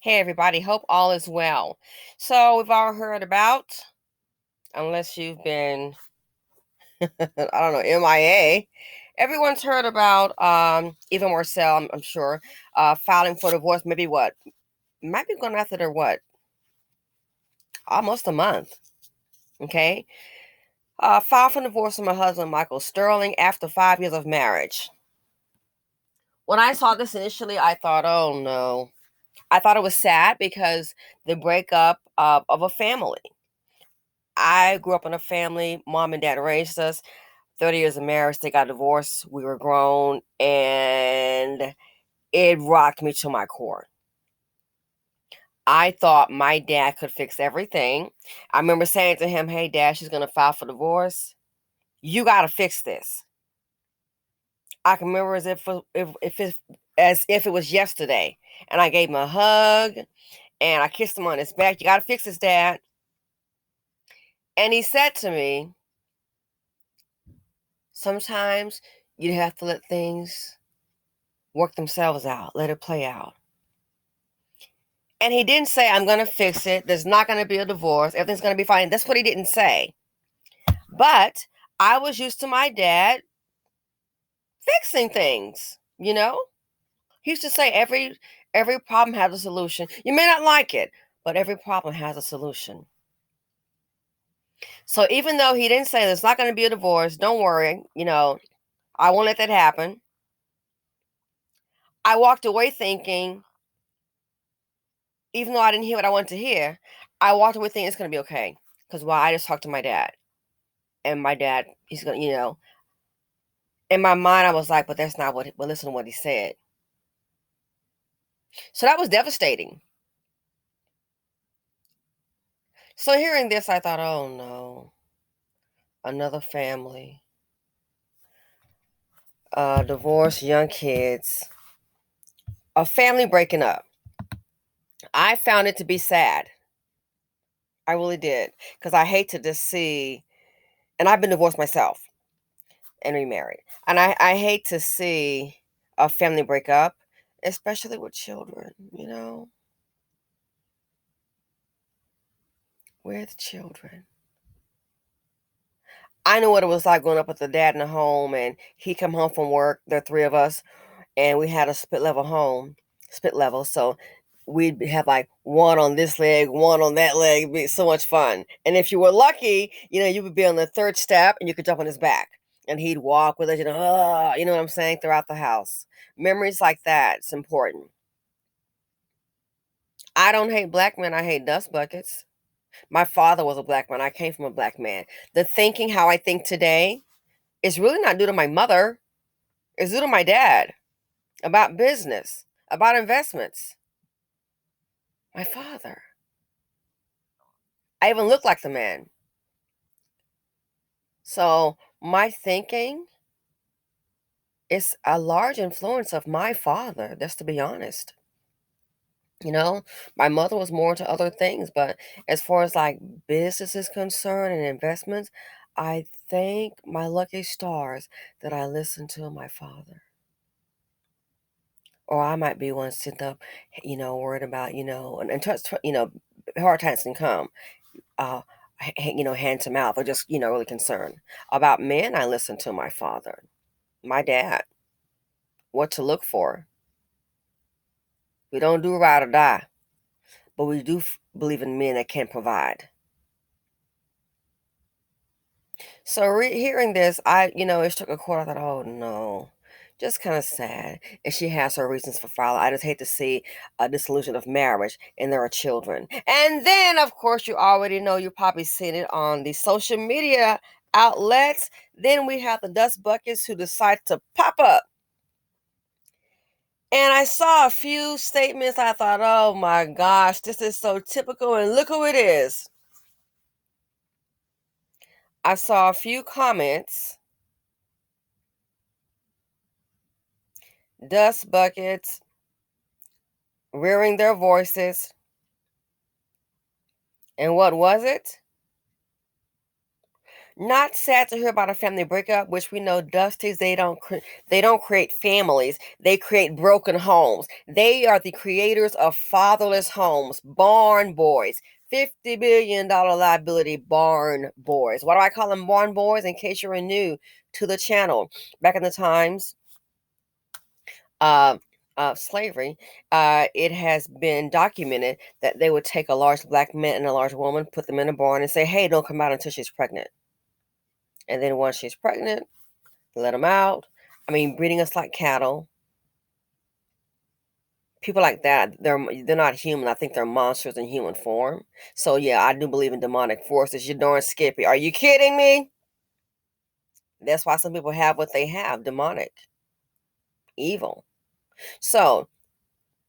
Hey everybody, hope all is well. So we've all heard about, unless you've been, I don't know, MIA, everyone's heard about Eva Marcelle, I'm sure, filing for divorce. Maybe what? Might be going after their what? Almost a month. Okay. Filed for divorce from my husband, Michael Sterling, after 5 years of marriage. When I saw this initially, I thought, oh no. I thought it was sad because the breakup of a family. I grew up in a family, mom and dad raised us. 30 years of marriage, they got divorced. We were grown, and it rocked me to my core. I thought my dad could fix everything. I remember saying to him, "Hey, Dad, she's going to file for divorce. You got to fix this." I can remember as if it was yesterday. And I gave him a hug, and I kissed him on his back. "You got to fix this, Dad." And he said to me, "Sometimes you have to let things work themselves out, let it play out." And he didn't say, "I'm going to fix it. There's not going to be a divorce. Everything's going to be fine." That's what he didn't say. But I was used to my dad fixing things, you know? He used to say every problem has a solution. You may not like it, but every problem has a solution. So even though he didn't say there's not going to be a divorce, don't worry, I won't let that happen. I walked away thinking, even though I didn't hear what I wanted to hear, I walked away thinking it's going to be okay. Because I just talked to my dad. And my dad, he's going to, in my mind, I was like, but that's not but listen to what he said. So that was devastating. So hearing this, I thought, oh no, another family, divorce, young kids, a family breaking up. I found it to be sad. I really did. Because I hate to just see, and I've been divorced myself and remarried. And I hate to see a family break up, especially with children, Where are the children? I know what it was like growing up with the dad in the home, and he come home from work. There are three of us, and we had a split level home, split level. So we'd have like one on this leg, one on that leg. It'd be so much fun. And if you were lucky, you would be on the third step, and you could jump on his back, and he'd walk with us. You know what I'm saying, throughout the house. Memories like that. It's important. I don't hate black men. I hate dust buckets. My father was a black man. I came from a black man. The thinking how I think today is really not due to my mother. It's due to my dad, about business, about investments. My father. I even look like the man. So my thinking is a large influence of my father, just to be honest. My mother was more into other things, but as far as like business is concerned and investments, I thank my lucky stars that I listened to my father. Or I might be one sitting up, worried about, hard times can come, uh, hand to mouth, or just, really concerned. About men, I listen to my father, my dad, what to look for. We don't do ride or die, but we do believe in men that can provide. So hearing this, it struck a chord. I thought, oh no, just kind of sad. And she has her reasons for filing. I just hate to see a dissolution of marriage and there are children. And then, of course, you already know, you've probably seen it on the social media outlets. Then we have the dust buckets who decide to pop up. And I saw a few statements. I thought, oh my gosh, this is so typical. And look who it is. I saw a few comments. Dust buckets rearing their voices. And what was it? Not sad to hear about a family breakup, which we know Dusties, they don't create families. They create broken homes. They are the creators of fatherless homes, barn boys. $50 billion liability barn boys. Why do I call them barn boys? In case you're new to the channel. Back in the times uh, slavery, it has been documented that they would take a large black man and a large woman, put them in a barn, and say, hey, don't come out until she's pregnant. And then once she's pregnant, let them out. I mean, breeding us like cattle. People like that, they're not human. I think they're monsters in human form. So yeah, I do believe in demonic forces. You darn Skippy. Are you kidding me? That's why some people have what they have, demonic, evil. So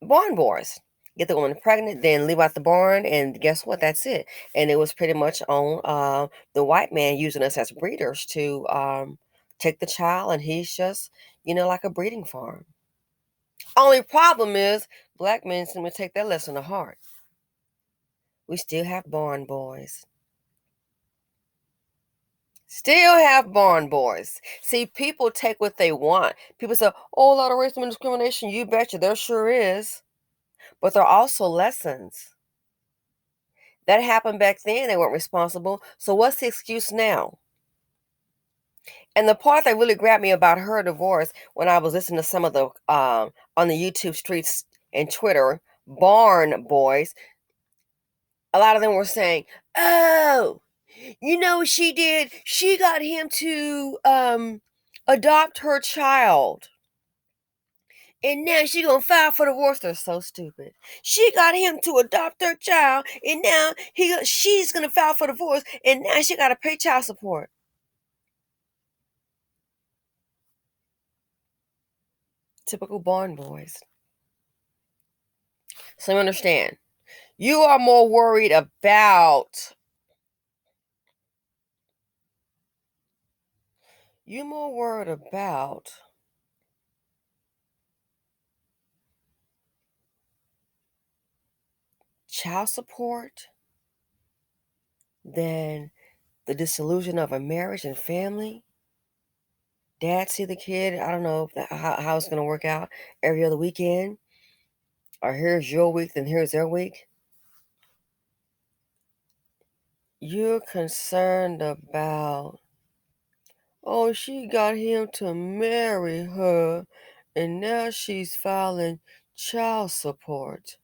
barn boys get the woman pregnant, then leave out the barn, and guess what? That's it. And it was pretty much on the white man using us as breeders to take the child, and he's just like a breeding farm. Only problem is black men seem to take that lesson to heart. We still have barn boys. Still have barn boys. See, people take what they want. People say, oh, a lot of racism and discrimination. You betcha, there sure is. But there are also lessons. That happened back then. They weren't responsible. So what's the excuse now? And the part that really grabbed me about her divorce, when I was listening to some of the on the YouTube streets and Twitter, barn boys, a lot of them were saying, oh, you know what she did? She got him to adopt her child. And now she gonna file for divorce. They're so stupid. She got him to adopt her child, and now she's gonna file for divorce, and now she gotta pay child support. Typical barn boys. So you understand. You are more worried about child support than the disillusion of a marriage and family. Dad see the kid, I don't know how it's going to work out every other weekend. Or here's your week, then here's their week. You're concerned about, oh, she got him to marry her, and now she's filing child support.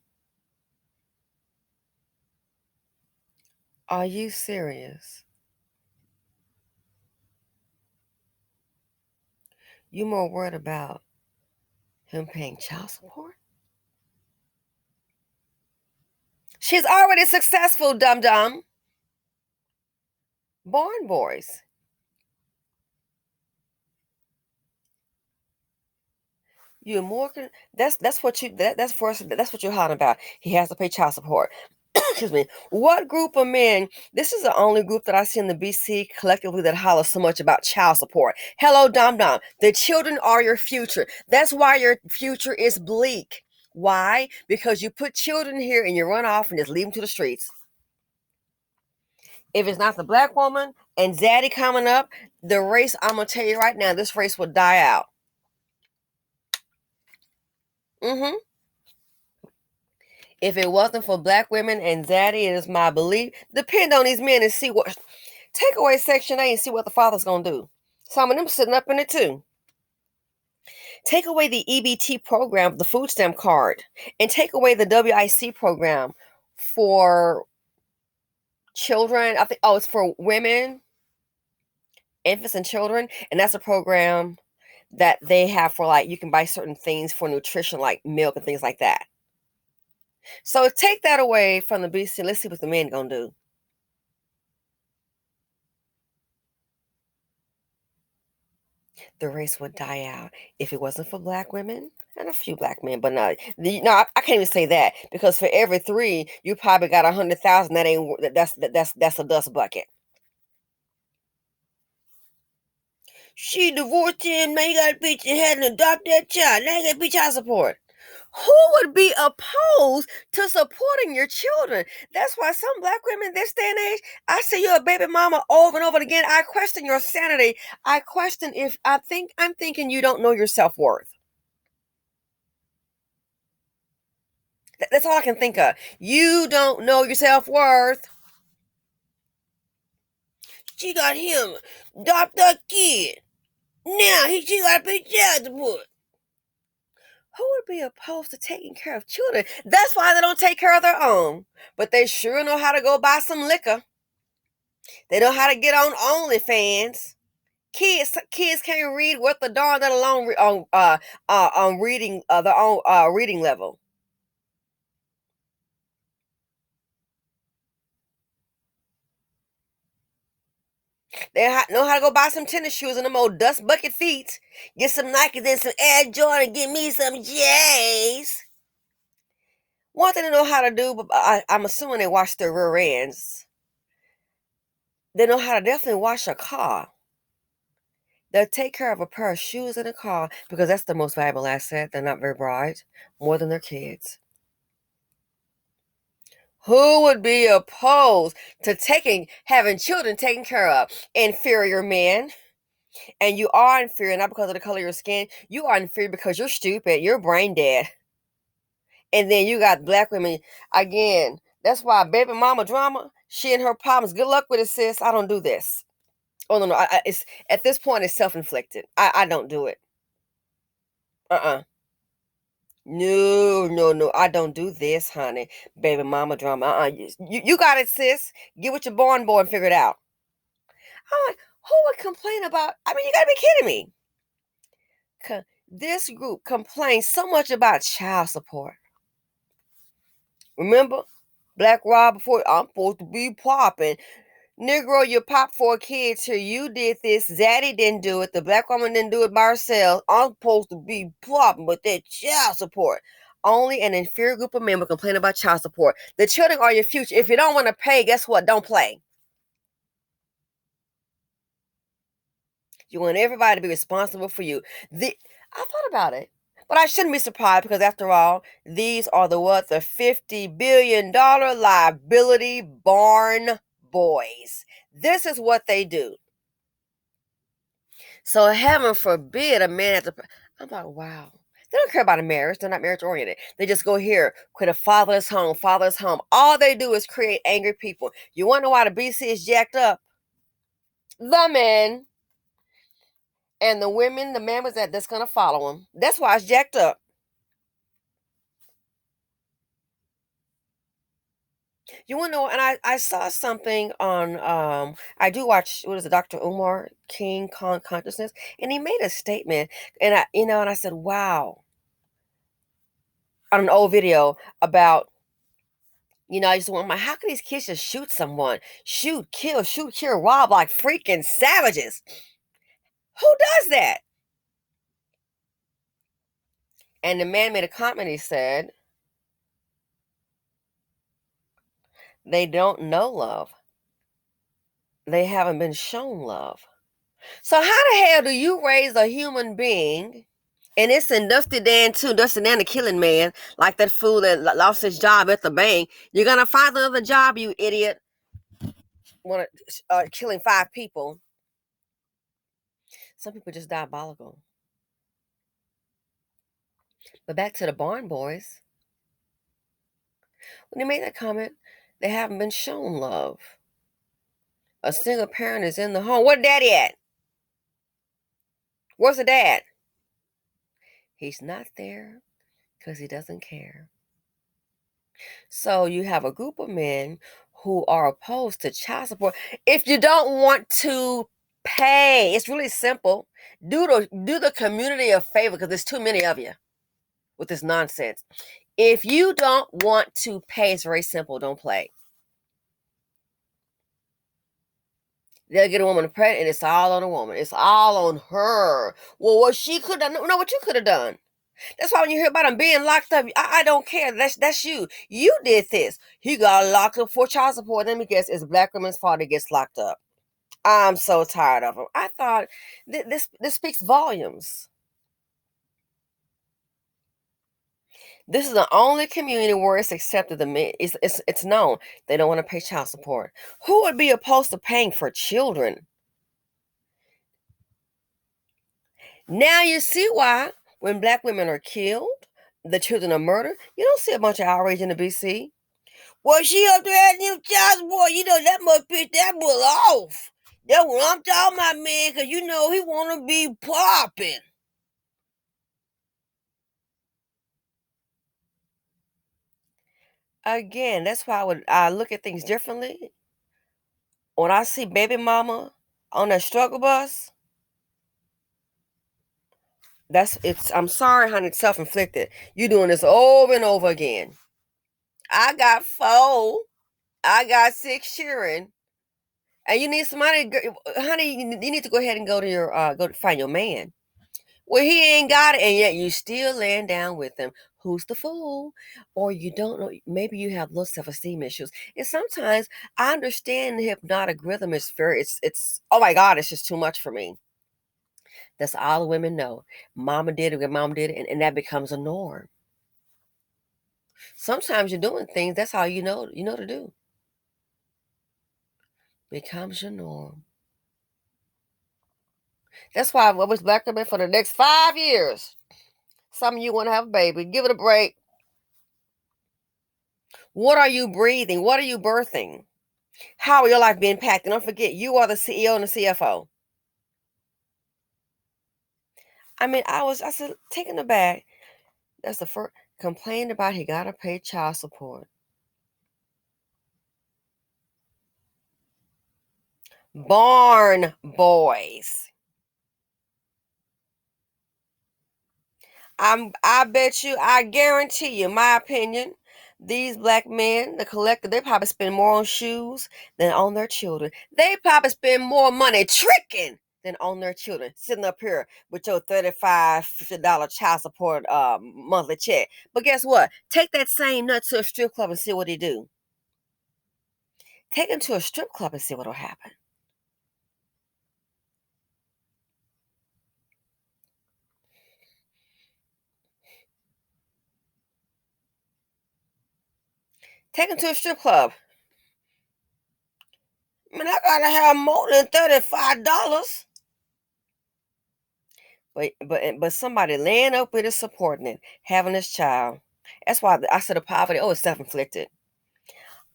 Are you serious? You more worried about him paying child support? She's already successful, dum-dum. Barn boys. You're more that's what that's first that's what you're hollering about. He has to pay child support. Excuse me. What group of men? This is the only group that I see in the BC collectively that hollers so much about child support. Hello, dom dom. The children are your future. That's why your future is bleak. Why? Because you put children here and you run off and just leave them to the streets. If it's not the black woman and Zaddy coming up, the race, I'm gonna tell you right now, this race will die out. Mm-hmm. If it wasn't for black women and Zaddy, it is my belief. Depend on these men and see what. Take away Section 8 and see what the father's gonna do. Some of them sitting up in it too. Take away the EBT program, the food stamp card, and take away the WIC program for children. I think it's for women, infants, and children, and that's a program that they have for like you can buy certain things for nutrition, like milk and things like that. So take that away from the BC. Let's see what the men gonna do. The race would die out if it wasn't for black women and a few black men. But no, I can't even say that because for every three, you probably got 100,000. That ain't that's a dust bucket. She divorced him. Now you got to be had to adopt that child. Now you got to be child support. Who would be opposed to supporting your children? That's why some black women this day and age, I see you're a baby mama over and over again. I question your sanity. I question if I'm thinking you don't know your self-worth. That's all I can think of. You don't know your self-worth. She got him, adopt a kid. Now she got to pay child support. Who would be opposed to taking care of children? That's why they don't take care of their own. But they sure know how to go buy some liquor. They know how to get on OnlyFans. Kids can't read what the darn let alone on reading their own reading level. They know how to go buy some tennis shoes and them old dust bucket feet. Get some Nikes and some Air Jordan. Get me some J's. One thing they know how to do, but I'm assuming they wash their rear ends. They know how to definitely wash a car. They'll take care of a pair of shoes in a car because that's the most valuable asset. They're not very bright, more than their kids. Who would be opposed to having children taken care of? Inferior men. And you are inferior not because of the color of your skin. You are inferior because you're stupid. You're brain dead. And then you got black women again. That's why baby mama drama. She and her problems. Good luck with it, sis. I don't do this. Oh no, no. It's at this point it's self-inflicted. I don't do it. No, no, no. I don't do this, honey. Baby mama drama. You got it, sis. Get with your born boy and figure it out. I'm like, who would complain about? I mean, you gotta be kidding me. This group complains so much about child support. Remember, Black Rob before I'm supposed to be popping. Negro, you popped 4 kids here. You did this. Zaddy didn't do it. The black woman didn't do it by herself. I'm supposed to be popping, but that child support. Only an inferior group of men will complain about child support. The children are your future. If you don't want to pay, guess what? Don't play. You want everybody to be responsible for you. I thought about it, but I shouldn't be surprised because after all, these are the $50 billion liability barn boys. This is what they do. So heaven forbid a man has to. I'm like, wow. They don't care about a marriage. They're not marriage oriented. They just go here, create a fatherless home, fatherless home. All they do is create angry people. You wonder why the BC is jacked up? The men and the women, the man was that's gonna follow him. That's why it's jacked up. You wanna know? And I saw something on I do watch what is it, Dr. Umar King Consciousness, and he made a statement, and I said, wow, on an old video about I just want how can these kids just shoot someone? Shoot, kill, rob like freaking savages. Who does that? And the man made a comment. He said, they don't know love. They haven't been shown love. So how the hell do you raise a human being? And it's in Dusty Dan too, Dusty Dan the killing man, like that fool that lost his job at the bank. You're gonna find another job, you idiot. Killing 5 people. Some people just diabolical. But back to the barn boys. When they made that comment, they haven't been shown love. A single parent is in the home. Where's daddy at? Where's the dad? He's not there because he doesn't care. So you have a group of men who are opposed to child support. If you don't want to pay, it's really simple. Do the community a favor because there's too many of you with this nonsense. If you don't want to pay, it's very simple. Don't play. They'll get a woman pregnant, and it's all on a woman. It's all on her. Well, what she could have done, no, what you could have done. That's why when you hear about him being locked up, I don't care. That's you. You did this. He got locked up for child support. Let me guess, it's a black woman's fault he gets locked up. I'm so tired of him. I thought this speaks volumes. This is the only community where it's accepted. It's known they don't want to pay child support. Who would be opposed to paying for children? Now you see why when black women are killed, the children are murdered, you don't see a bunch of outrage in the BC. Well, she up there at them child support, that must piss that bull off. That's what I'm talking about, man, because he want to be popping. Again, that's why I look at things differently. When I see baby mama on that struggle bus, I'm sorry, honey, it's self-inflicted. You doing this over and over again. I got 4. I got 6 children. And you need somebody, honey, you need to go ahead and go to your, go to find your man. Well, he ain't got it, and yet you still laying down with him. Who's the fool? Or you don't know, maybe you have low self-esteem issues. And sometimes I understand the hypnotic rhythm is it's oh my God, it's just too much for me. That's all the women know. Mama did it, mom did it, and that becomes a norm. Sometimes you're doing things, that's how you know to do. Becomes your norm. That's why I was black women for the next 5 years. Some of you want to have a baby. Give it a break. What are you breathing? What are you birthing? How will your life be impacted? Don't forget, you are the CEO and the CFO. I said, taken aback. That's the first complained about he gotta pay child support. Barn boys. I guarantee you, my opinion, these black men, the collective, they probably spend more on shoes than on their children. They probably spend more money tricking than on their children. Sitting up here with your $35, $50 child support monthly check. But guess what? Take that same nut to a strip club and see what he do. Take him to a strip club and see what'll happen. Take him to a strip club. I gotta have more than $35. But somebody laying up with a subordinate, having this child. That's why I said the poverty. Oh, it's self-inflicted.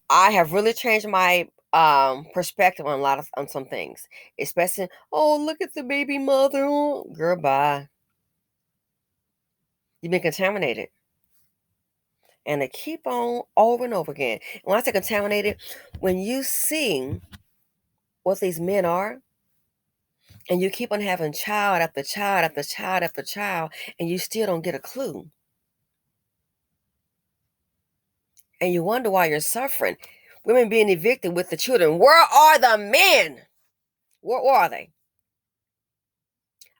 I have really changed my perspective on some things, especially. Oh, look at the baby mother. Oh, girl, bye. You've been contaminated, and they keep on over and over again. And when I say contaminated, when you see what these men are, and you keep on having child after child after child after child, and you still don't get a clue. And you wonder why you're suffering. Women being evicted with the children. Where are the men? Where are they?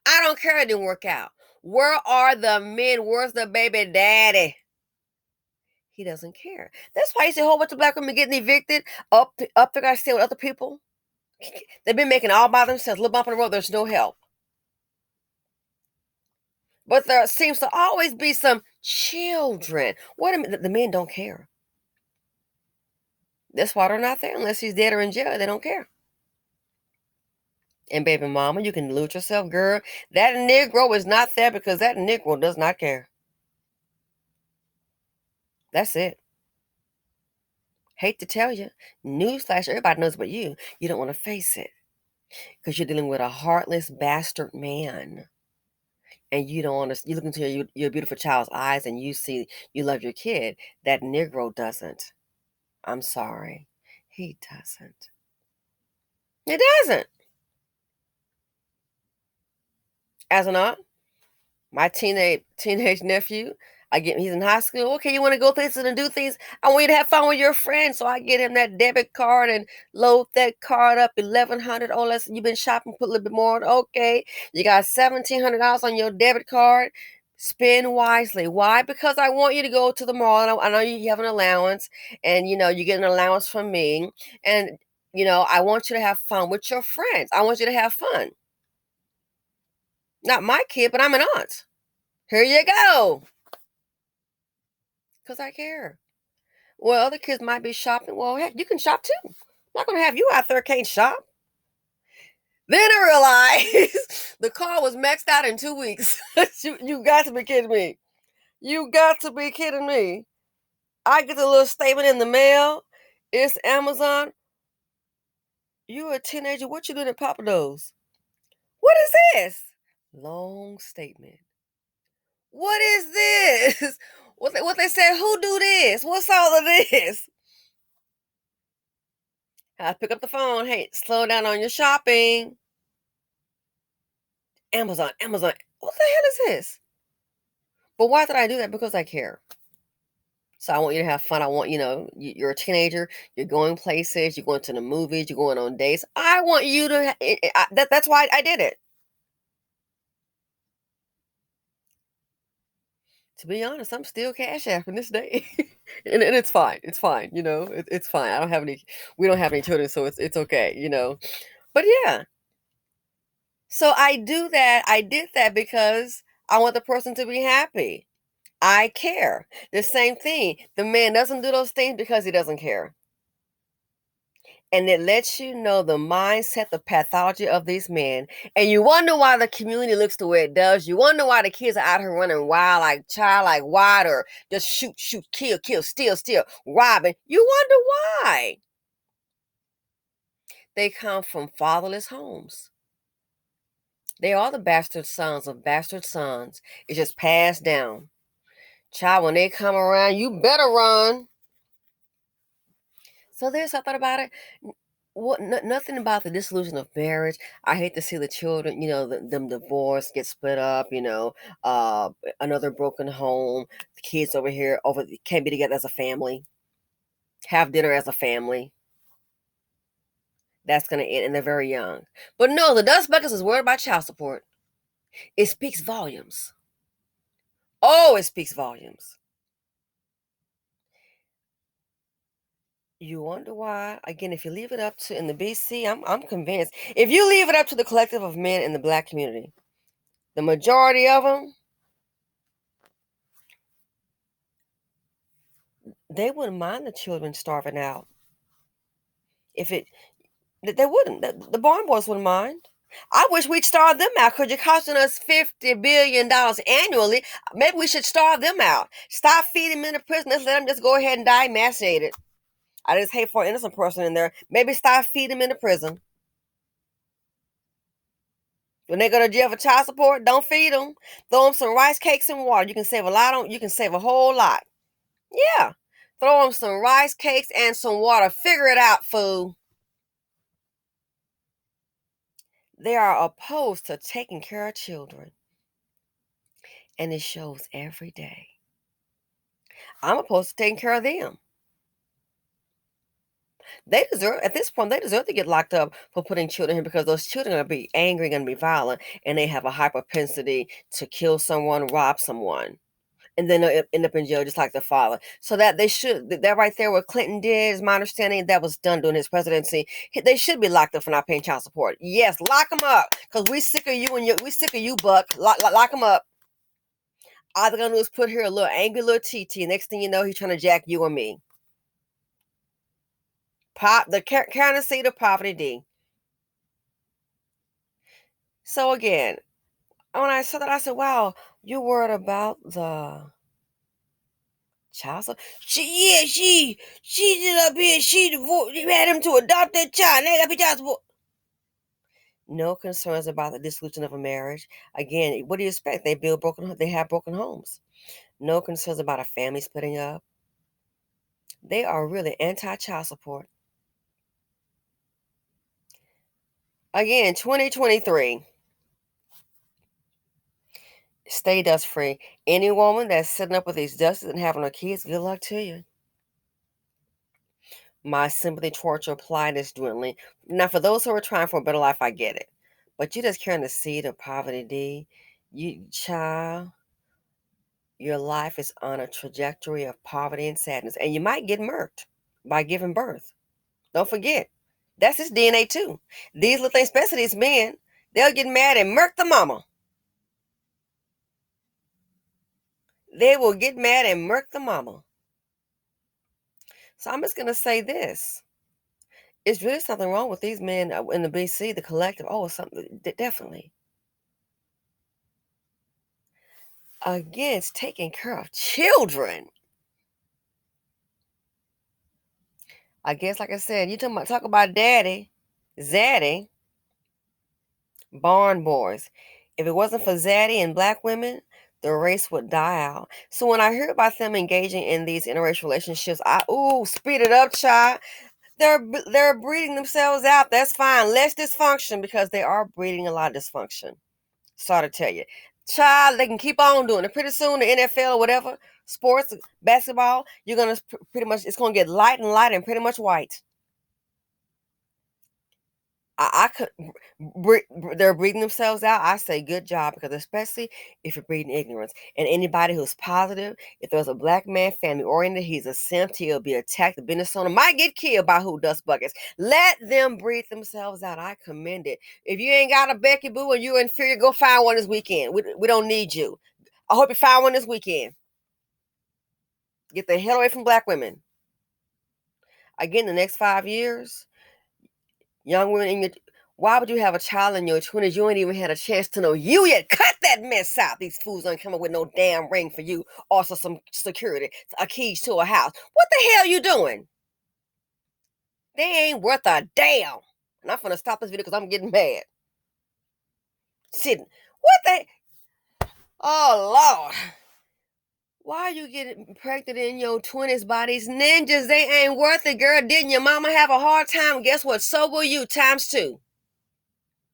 I don't care it didn't work out. Where are the men? Where's the baby daddy? He doesn't care. That's why you see a whole bunch of black women getting evicted up they gotta stay with other people. They've been making it all by themselves. Little bump on the road, there's no help. But there seems to always be some children. What a minute, the men don't care. That's why they're not there unless he's dead or in jail. They don't care. And baby mama, you can lose yourself, girl. That Negro is not there because that Negro does not care. That's it. Hate to tell you. Newsflash, everybody knows but you. You don't want to face it. Because you're dealing with a heartless bastard man. And you don't want to, you look into your beautiful child's eyes and you see you love your kid. That Negro doesn't. I'm sorry. He doesn't. It doesn't. As an aunt, my teenage nephew, he's in high school. Okay, you want to go places and do things? I want you to have fun with your friends. So I get him that debit card and load that card up 1,100. Oh, less you've been shopping, put a little bit more. Okay, you got $1,700 on your debit card. Spend wisely. Why? Because I want you to go to the mall. And I know you have an allowance, and you get an allowance from me. And I want you to have fun with your friends. I want you to have fun. Not my kid, but I'm an aunt. Here you go. Because I care. Well, other kids might be shopping. Well, heck, you can shop too. I'm not going to have you out there can't shop. Then I realized the car was maxed out in 2 weeks. You got to be kidding me. You got to be kidding me. I get a little statement in the mail. It's Amazon. You're a teenager. What you doing at Papa Do's? What is this? Long statement. What is this? What they said, who do this? What's all of this? I pick up the phone. Hey, slow down on your shopping. Amazon. What the hell is this? But why did I do that? Because I care. So I want you to have fun. I want, you're a teenager. You're going places. You're going to the movies. You're going on dates. I want you to, that's why I did it. To be honest, I'm still cash apping this day. and it's fine. It's fine. It's fine. We don't have any children, so it's okay, But yeah. So I do that. I did that because I want the person to be happy. I care. The same thing. The man doesn't do those things because he doesn't care. And it lets you know the mindset, the pathology of these men. And you wonder why the community looks the way it does. You wonder why the kids are out here running wild, like wild, or just shoot, kill, steal, robbing. You wonder why. They come from fatherless homes. They are the bastard sons of bastard sons. It's just passed down. Child, when they come around, you better run. So there's something about it. Nothing about the dissolution of marriage. I hate to see the children, them divorced, get split up, another broken home. The kids over here can't be together as a family, have dinner as a family. That's going to end, and they're very young. But no, the Dust Buckets is worried about child support. It speaks volumes. Oh, it speaks volumes. You wonder why? Again, if you leave it up to in the BC, I'm convinced. If you leave it up to the collective of men in the Black community, the majority of them, they wouldn't mind the children starving out. They wouldn't. The barn boys wouldn't mind. I wish we'd starve them out because you're costing us $50 billion annually. Maybe we should starve them out. Stop feeding them in the prison. Let's let them just go ahead and die emaciated. I just hate for an innocent person in there. Maybe stop feeding them in the prison. When they go to jail for child support, don't feed them. Throw them some rice cakes and water. You can save a lot. You can save a whole lot. Yeah. Throw them some rice cakes and some water. Figure it out, fool. They are opposed to taking care of children. And it shows every day. I'm opposed to taking care of them. At this point, they deserve to get locked up for putting children here because those children are going to be angry, going to be violent, and they have a high propensity to kill someone, rob someone. And then they'll end up in jail just like their father. So that right there, what Clinton did, is my understanding, that was done during his presidency. They should be locked up for not paying child support. Yes, lock them up, because we sick of you, Buck. Lock them up. All they're gonna do is put here a little angry little TT. Next thing you know, he's trying to jack you or me. The county seat of Poverty D. So again, when I saw that, I said, "Wow, you're worried about the child support? She did up here. She had him to adopt that child. They got to be child support." No concerns about the dissolution of a marriage. Again, what do you expect? They have broken homes. No concerns about a family splitting up. They are really anti-child support. Again, 2023. Stay dust free. Any woman that's sitting up with these dusties and having her kids, good luck to you. My sympathy towards your plight is dwindling. Now, for those who are trying for a better life, I get it. But you just carrying the seed of poverty, D. Child, your life is on a trajectory of poverty and sadness. And you might get murked by giving birth. Don't forget. That's his DNA too. These little things, especially these men, they'll get mad and murk the mama. They will get mad and murk the mama. So I'm just going to say this. It's really something wrong with these men in the BC, the collective. Oh, something definitely against taking care of children. I guess, like I said, you talk about daddy, zaddy, barn boys. If it wasn't for zaddy and black women, the race would die out. So when I hear about them engaging in these interracial relationships, speed it up, child. They're breeding themselves out. That's fine. Less dysfunction because they are breeding a lot of dysfunction. Sorry to tell you. Child, they can keep on doing it. Pretty soon, the NFL or whatever, sports, basketball, you're going to pretty much, it's going to get light and light and pretty much white. I could, they're breeding themselves out. I say good job because especially if you're breeding ignorance and anybody who's positive, if there's a black man family oriented, he's a simp, he'll be attacked. The business owner might get killed by who dust buckets. Let them breed themselves out. I commend it. If you ain't got a Becky Boo and you're inferior, go find one this weekend. We don't need you. I hope you find one this weekend. Get the hell away from black women. Again, the next 5 years, young women in your, why would you have a child in your 20s? You ain't even had a chance to know you yet. Cut that mess out. These fools ain't coming with no damn ring for you. Also some security, a keys to a house. What the hell you doing? They ain't worth a damn. And I'm gonna stop this video because I'm getting mad. Sitting. What the? Oh Lord. Why are you getting pregnant in your 20s by these ninjas? They ain't worth it, girl. Didn't your mama have a hard time? Guess what? So will you, times 2.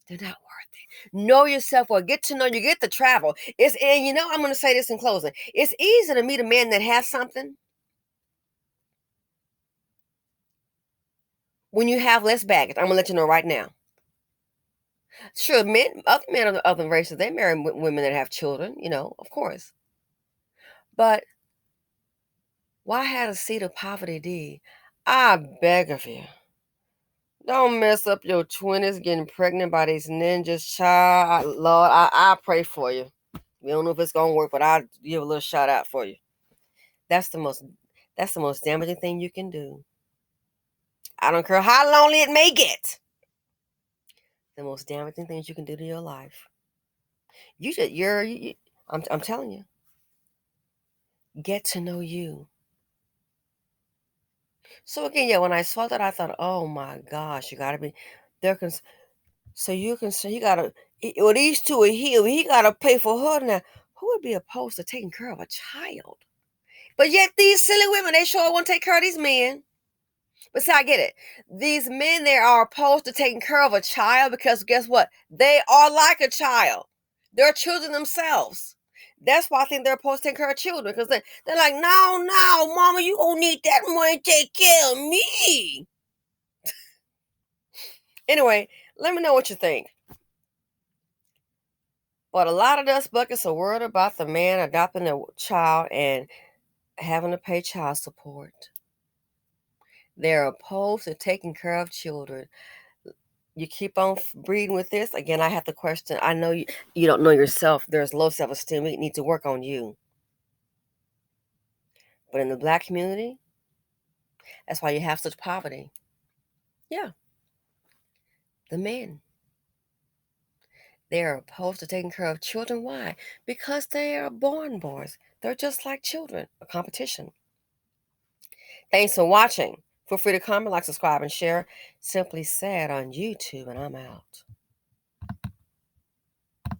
They're not worth it. Know yourself well. Get to know you. Get to travel. And I'm going to say this in closing. It's easy to meet a man that has something when you have less baggage. I'm going to let you know right now. Sure, other men of other races, they marry women that have children, of course. But why have a seed of poverty, D? I beg of you. Don't mess up your 20s getting pregnant by these ninjas, child. Lord, I pray for you. We don't know if it's gonna work, but I'll give a little shout out for you. That's the most damaging thing you can do. I don't care how lonely it may get. The most damaging things you can do to your life. I'm telling you. Get to know you. So again, yeah, when I saw that, I thought, oh my gosh, you gotta be there. So you gotta. Well, these two are here. He gotta pay for her now. Who would be opposed to taking care of a child? But yet these silly women, they sure want to take care of these men. But see, I get it. These men, they are opposed to taking care of a child because guess what? They are like a child. They're children themselves. That's why I think they're opposed to taking care of children because they're like, no, mama, you gonna need that money to take care of me. Anyway, let me know what you think. But a lot of us buckets are worried about the man adopting a child and having to pay child support. They're opposed to taking care of children. You keep on breeding with this. Again, I have to question. I know you don't know yourself. There's low self-esteem. You need to work on you. But in the black community, that's why you have such poverty. Yeah. The men. They're opposed to taking care of children. Why? Because they are born boys. They're just like children, a competition. Thanks for watching. Feel free to comment, like, subscribe, and share. Simply Said on YouTube, and I'm out.